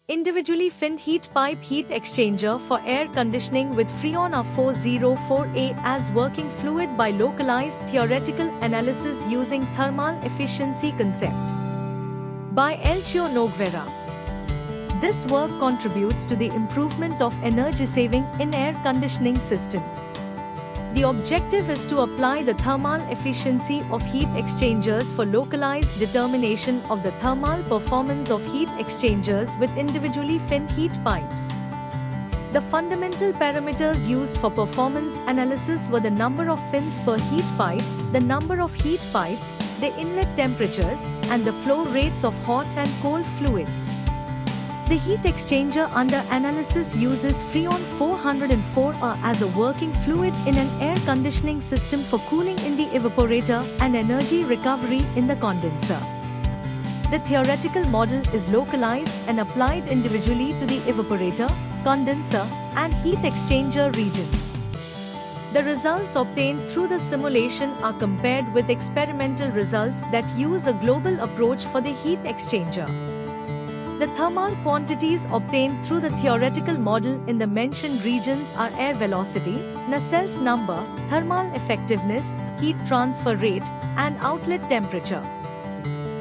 Individually finned heat pipe heat exchanger for air conditioning with Freon R404A as working fluid by Localized theoretical analysis using thermal efficiency concept. By Elcio Nogueira. This work contributes to the improvement of energy saving in air conditioning system. The objective is to apply the thermal efficiency of heat exchangers for localized determination of the thermal performance of heat exchangers with individually finned heat pipes. The fundamental parameters used for performance analysis were the number of fins per heat pipe, the number of heat pipes, the inlet temperatures, and the flow rates of hot and cold fluids. The heat exchanger under analysis uses Freon R404A as a working fluid in an air conditioning system for cooling in the evaporator and energy recovery in the condenser. The theoretical model is localized and applied individually to the evaporator, condenser, and heat exchanger regions. The results obtained through the simulation are compared with experimental results that use a global approach for the heat exchanger. The thermal quantities obtained through the theoretical model in the mentioned regions are air velocity, Nusselt number, thermal effectiveness, heat transfer rate, and outlet temperature.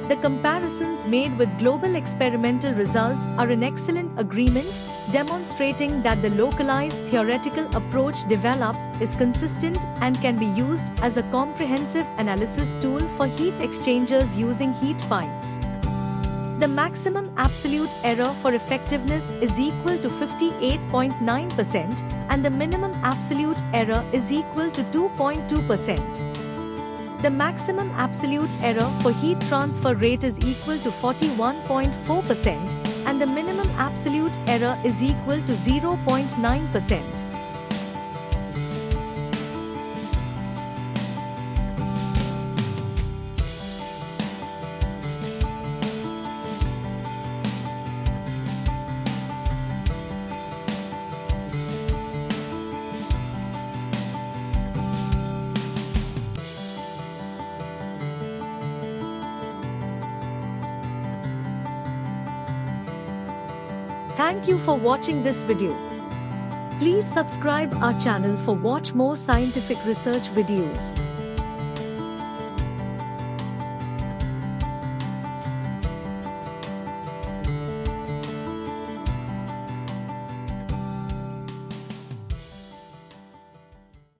The comparisons made with global experimental results are in excellent agreement, demonstrating that the localized theoretical approach developed is consistent and can be used as a comprehensive analysis tool for heat exchangers using heat pipes. The maximum absolute error for effectiveness is equal to 58.9% and the minimum absolute error is equal to 2.2%. The maximum absolute error for heat transfer rate is equal to 41.4% and the minimum absolute error is equal to 0.9%. Thank you for watching this video. Please subscribe our channel for watch more scientific research videos.